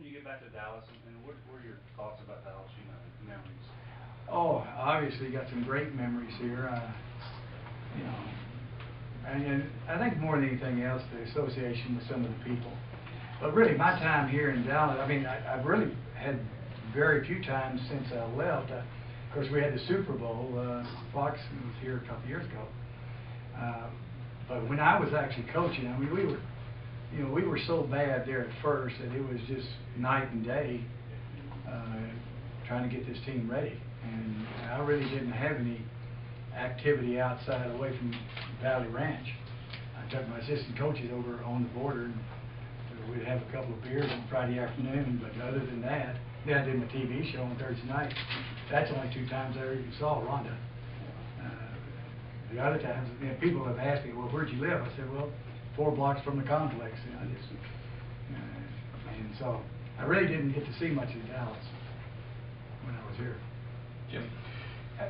you get back to Dallas, and what were your thoughts about Dallas, memories? Oh, obviously got some great memories here. You know, and I think more than anything else, the association with some of the people. But really, my time here in Dallas, I mean, I've really had very few times since I left. Of course, we had the Super Bowl. Fox was here a couple years ago. But when I was actually coaching, I mean, we were so bad there at first that it was just night and day trying to get this team ready. And I really didn't have any activity outside away from Valley Ranch. I took my assistant coaches over on the border, and we'd have a couple of beers on Friday afternoon, but other than that, then I did my TV show on Thursday night. That's only 2 times I even saw Rhonda. The other times, people have asked me, well, where'd you live? I said, well, 4 blocks from the complex. And so I really didn't get to see much of Dallas when I was here. Jim,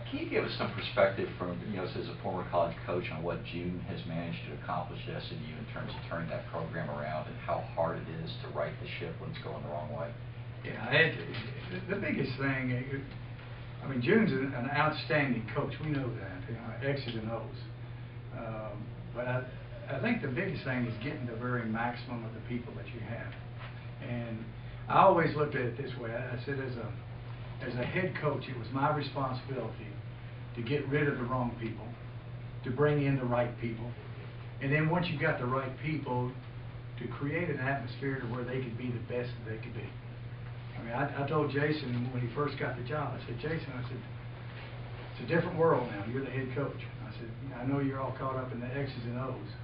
can you give us some perspective from, as a former college coach on what June has managed to accomplish at SMU in terms of turning that program around and how hard it is to right the ship when it's going the wrong way? Yeah, the biggest thing, I mean, June's an outstanding coach. We know that, X's and O's. But I think the biggest thing is getting the very maximum of the people that you have. And I always looked at it this way. I said, as a head coach, it was my responsibility to get rid of the wrong people, to bring in the right people, and then once you got the right people, to create an atmosphere to where they could be the best that they could be. I mean, I told Jason when he first got the job, I said, Jason, it's a different world now. You're the head coach. I said, I know you're all caught up in the X's and O's.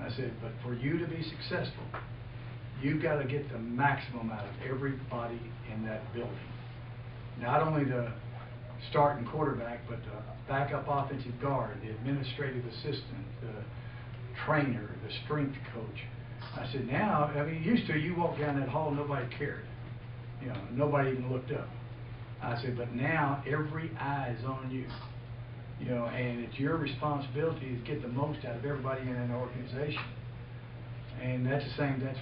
I said, but for you to be successful, you've got to get the maximum out of everybody in that building. Not only the starting quarterback, but the backup offensive guard, the administrative assistant, the trainer, the strength coach. I said, now, I mean, used to you walk down that hall, nobody cared. Nobody even looked up. I said, but now every eye is on you. And it's your responsibility to get the most out of everybody in an organization. And that's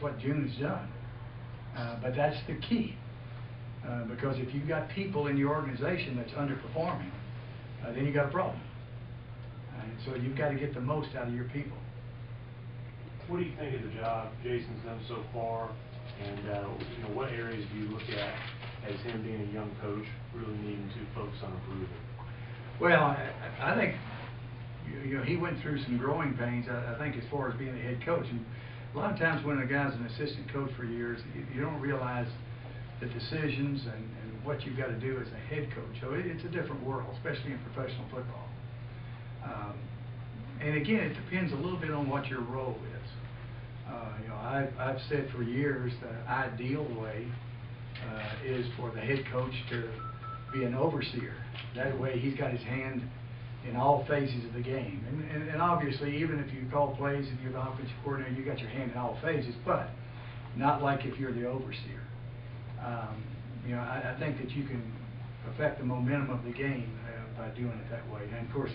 what June has done. But that's the key. Because if you've got people in your organization that's underperforming, then you got a problem. And so you've got to get the most out of your people. What do you think of the job Jason's done so far, and what areas do you look at as him being a young coach really needing to focus on improving? Well, I think he went through some growing pains. I think as far as being a head coach, and a lot of times when a guy's an assistant coach for years, you don't realize the decisions and what you've got to do as a head coach. So it's a different world, especially in professional football. And again, it depends a little bit on what your role is. I've said for years the ideal way is for the head coach to be an overseer. That way he's got his hand in all phases of the game. And obviously, even if you call plays and you're the offensive coordinator, you got your hand in all phases, but not like if you're the overseer. I think that you can affect the momentum of the game by doing it that way. And of course,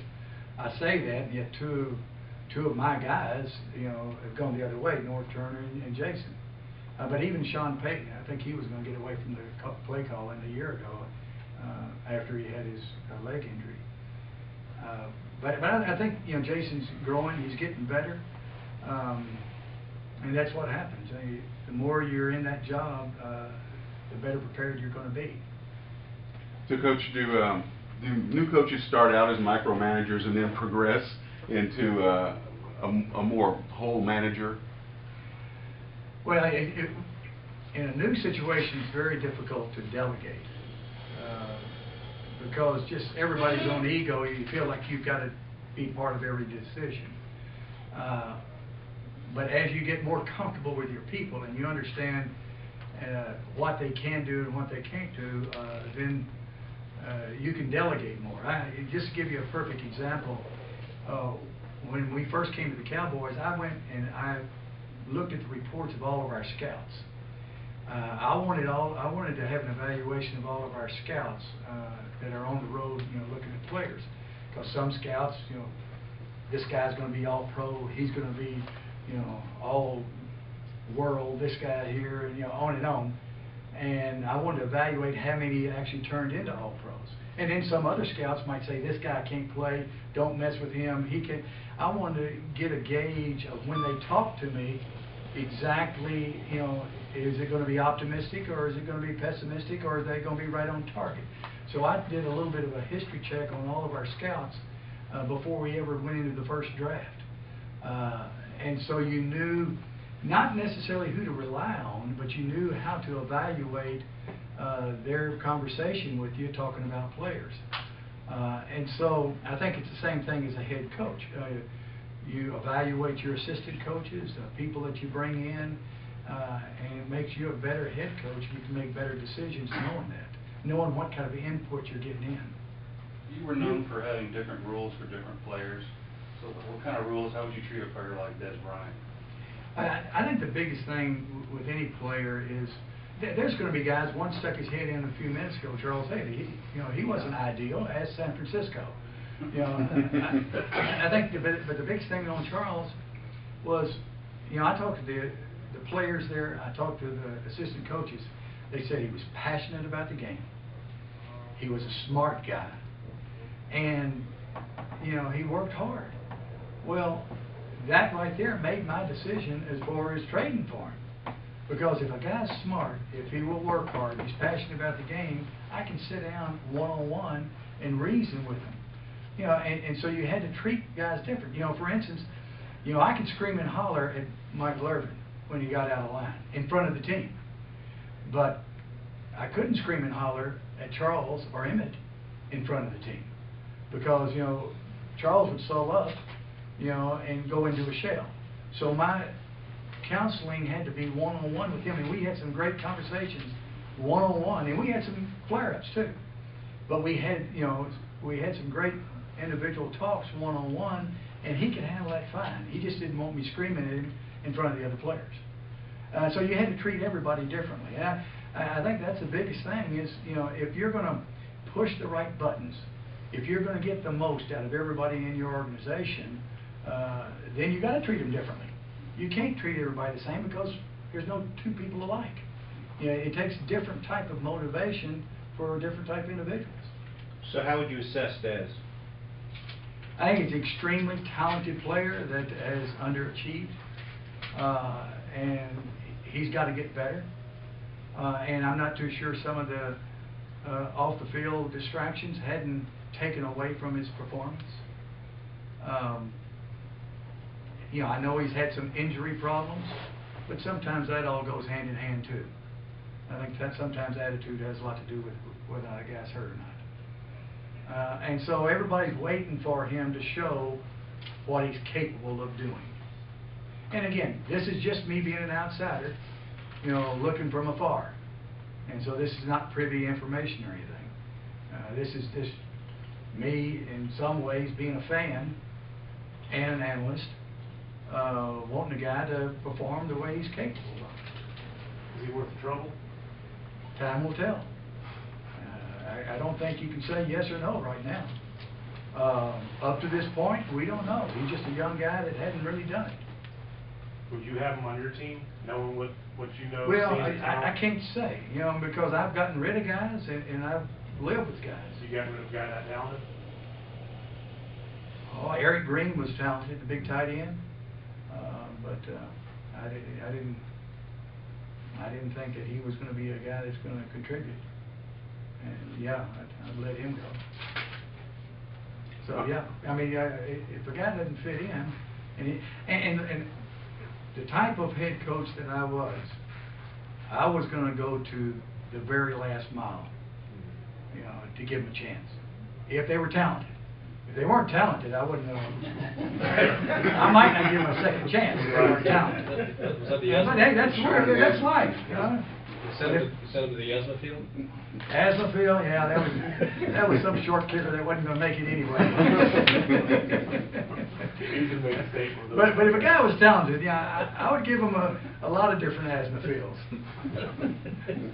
I say that, and yet two of my guys, have gone the other way, North Turner and Jason. But even Sean Payton, I think he was going to get away from the play calling a year ago after he had his leg injury. But I think Jason's growing, he's getting better, and that's what happens. The more you're in that job, the better prepared you're going to be. So, Coach, do new coaches start out as micromanagers and then progress into a more whole manager? Well, in a new situation, it's very difficult to delegate because just everybody's own ego, you feel like you've got to be part of every decision. But as you get more comfortable with your people and you understand what they can do and what they can't do, then you can delegate more. Just to give you a perfect example, when we first came to the Cowboys, I went and I looked at the reports of all of our scouts. I wanted to have an evaluation of all of our scouts that are on the road, looking at players. Because some scouts, this guy's going to be all pro, he's going to be, all world, this guy here, and on and on. And I wanted to evaluate how many actually turned into All-Pros. And then some other scouts might say, this guy can't play, don't mess with him, he can. I wanted to get a gauge of when they talk to me, exactly, you know, is it going to be optimistic or is it going to be pessimistic or are they going to be right on target? So I did a little bit of a history check on all of our scouts before we ever went into the first draft. And so you knew not necessarily who to rely on, but you knew how to evaluate their conversation with you talking about players. And so I think it's the same thing as a head coach. You evaluate your assistant coaches, the people that you bring in, and it makes you a better head coach. You can make better decisions knowing that, knowing what kind of input you're getting in. You were known for having different rules for different players. So what kind of rules, how would you treat a player like Des Bryant? I think the biggest thing with any player is there's going to be guys. One stuck his head in a few minutes ago, Charles Haley. He wasn't ideal as San Francisco. I think, but the biggest thing on Charles was, I talked to the players there. I talked to the assistant coaches. They said he was passionate about the game. He was a smart guy, and he worked hard. Well, that right there made my decision as far as trading for him. Because if a guy's smart, if he will work hard, he's passionate about the game, I can sit down one-on-one and reason with him. And so you had to treat guys different. For instance, I could scream and holler at Michael Irvin when he got out of line in front of the team. But I couldn't scream and holler at Charles or Emmett in front of the team. Because, Charles would sew up, and go into a shell. So my counseling had to be one-on-one with him, and we had some great conversations one-on-one, and we had some flare-ups too. But we had, we had some great individual talks one-on-one, and he could handle that fine. He just didn't want me screaming at him in front of the other players. So you had to treat everybody differently. And I think that's the biggest thing is, if you're going to push the right buttons, if you're going to get the most out of everybody in your organization, then you got to treat them differently. You can't treat everybody the same because there's no two people alike. It takes different type of motivation for different type of individuals. So how would you assess Des? I think he's an extremely talented player that has underachieved, and he's got to get better. And I'm not too sure some of the off-the-field distractions hadn't taken away from his performance. I know he's had some injury problems, but sometimes that all goes hand in hand too. I think that sometimes attitude has a lot to do with whether a guy's hurt or not. And so everybody's waiting for him to show what he's capable of doing. And again, this is just me being an outsider, looking from afar. And so this is not privy information or anything. This is just me, in some ways, being a fan and an analyst, wanting a guy to perform the way he's capable of. Is he worth the trouble? Time will tell. I don't think you can say yes or no right now. Up to this point, we don't know. He's just a young guy that hadn't really done it. Would you have him on your team, knowing what you know? Well, seeing his talent? I can't say, because I've gotten rid of guys and I've lived with guys. You got rid of a guy that talented? Oh, Eric Green was talented, the big tight end, but I didn't think that he was going to be a guy that's going to contribute. And yeah, I'd let him go. So yeah, I mean, if a guy doesn't fit in, and the type of head coach that I was going to go to the very last mile, to give them a chance, if they were talented. If they weren't talented, I wouldn't know. I might not give them a second chance if they weren't talented. Was that the But hey, that's that's life. Send him to the Asma Field? Asma Field, yeah, that was some short kicker that wasn't going to make it anyway. But if a guy was talented, yeah, I would give him a lot of different Asma Fields.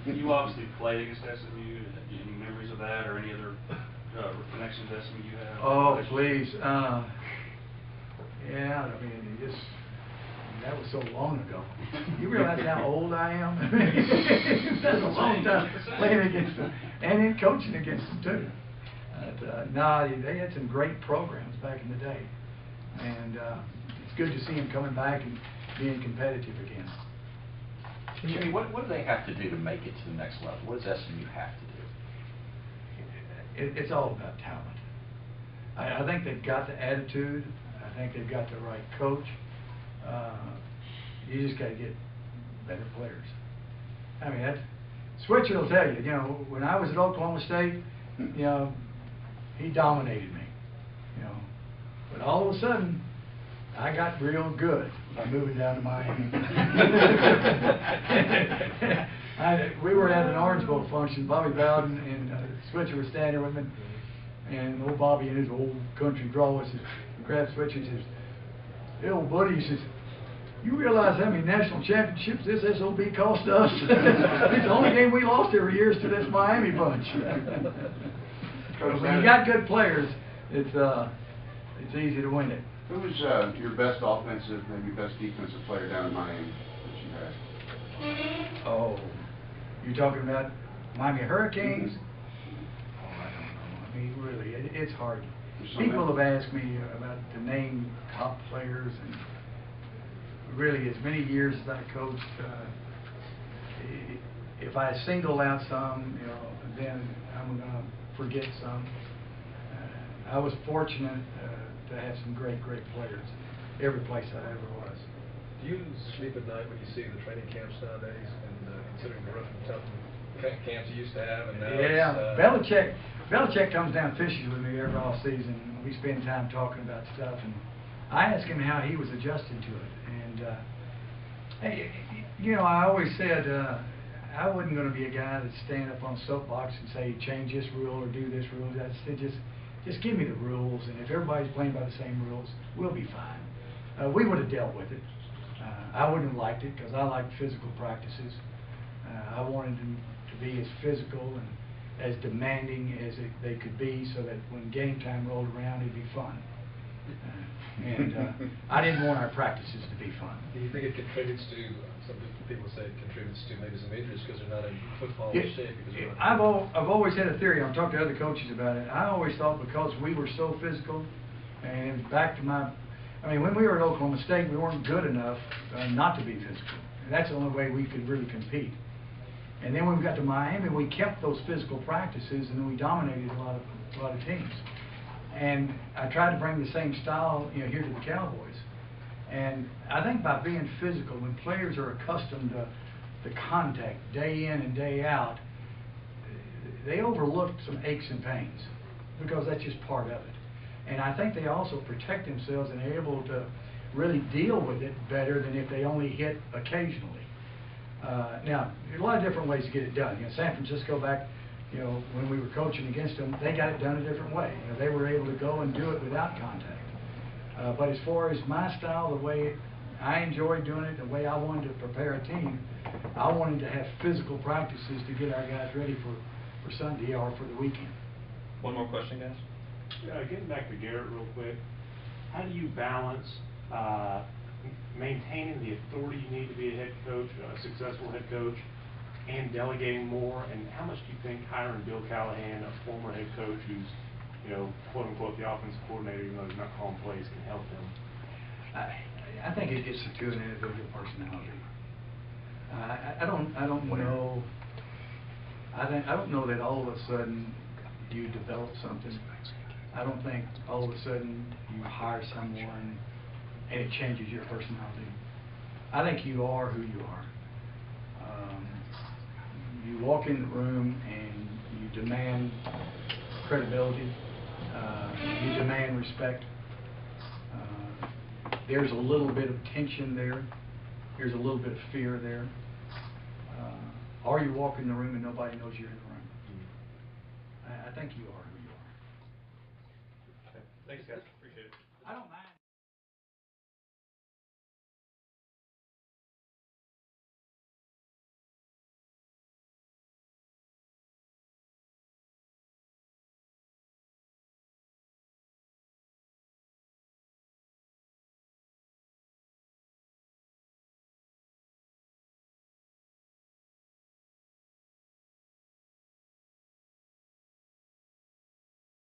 You obviously played against SMU. Any memories of that or any other connections to SMU you have? Oh, please. Yeah, I mean, that was so long ago. You realize how old I am? That's a a long time playing against them, and then coaching against them too. No, they had some great programs back in the day, and it's good to see them coming back and being competitive again. Jimmy, what do they have to do to make it to the next level? What does SMU have to do? It's all about talent. I think they've got the attitude. I think they've got the right coach. You just got to get better players. I mean, Switcher will tell you, you know, when I was at Oklahoma State, you know, he dominated me, you know. But all of a sudden, I got real good by moving down to Miami. We were at an Orange Bowl function. Bobby Bowden and Switcher were standing there with me. And old Bobby in his old country drawl says, grabbed Switcher and says, "Hey, old buddy," he says, "you realize how many national championships this SOB cost us?" It's the only game we lost every year is to this Miami bunch. But when you got good players, it's easy to win it. Who was your best offensive, maybe best defensive player down in Miami that you had? Oh, you talking about Miami Hurricanes? Mm-hmm. Oh, I don't know. I mean, really, it's hard. There's so People many. have asked me about the name top players, and really, as many years as I coached, if I single out some, you know, then I'm going to forget some. I was fortunate to have some great players every place I ever was. Do you sleep at night when you see the training camps nowadays, and considering the rough and tough camps you used to have, and now Yeah, it's, Belichick comes down fishing with me every off season. We spend time talking about stuff, and I asked him how he was adjusting to it. And hey, you know, I always said I wasn't going to be a guy that stand up on a soapbox and say change this rule or do this rule. I said just give me the rules, and if everybody's playing by the same rules, we'll be fine. We would have dealt with it. I wouldn't have liked it because I liked physical practices. I wanted them to be as physical and as demanding as they could be, so that when game time rolled around, it'd be fun. I didn't want our practices to be fun. do you think it contributes to, some people say it contributes to maybe some injuries because they're not in football shape? Because they're I've not- always had a theory. I've talked to other coaches about it. I always thought because we were so physical, and back to my, I mean, when we were at Oklahoma State, we weren't good enough not to be physical. That's the only way we could really compete. And then when we got to Miami, we kept those physical practices, and then we dominated a lot of teams. And I tried to bring the same style, you know, here to the Cowboys. And I think by being physical, when players are accustomed to the contact day in and day out, they overlook some aches and pains because that's just part of it. And I think they also protect themselves and are able to really deal with it better than if they only hit occasionally. Now, there's a lot of different ways to get it done. You know, San Francisco back, you know, when we were coaching against them, they got it done a different way. You know, they were able to go and do it without contact. But as far as my style, the way I enjoyed doing it, the way I wanted to prepare a team, I wanted to have physical practices to get our guys ready for Sunday or for the weekend. One more question, guys? Getting back to Garrett real quick, how do you balance maintaining the authority you need to be a head coach, a successful head coach, and delegating more? And how much do you think hiring Bill Callahan, a former head coach who's, you know, quote unquote the offensive coordinator, even though he's not calling plays, can help them? I think it gets to an individual personality. I don't know. I don't know that all of a sudden you develop something. I don't think all of a sudden you hire someone and it changes your personality. I think you are who you are. You walk in the room and you demand credibility. You demand respect. There's a little bit of tension there. There's a little bit of fear there. Or you walk in the room and nobody knows you're in the room. I think you are who you are. Thanks, guys. Appreciate it. I don't mind.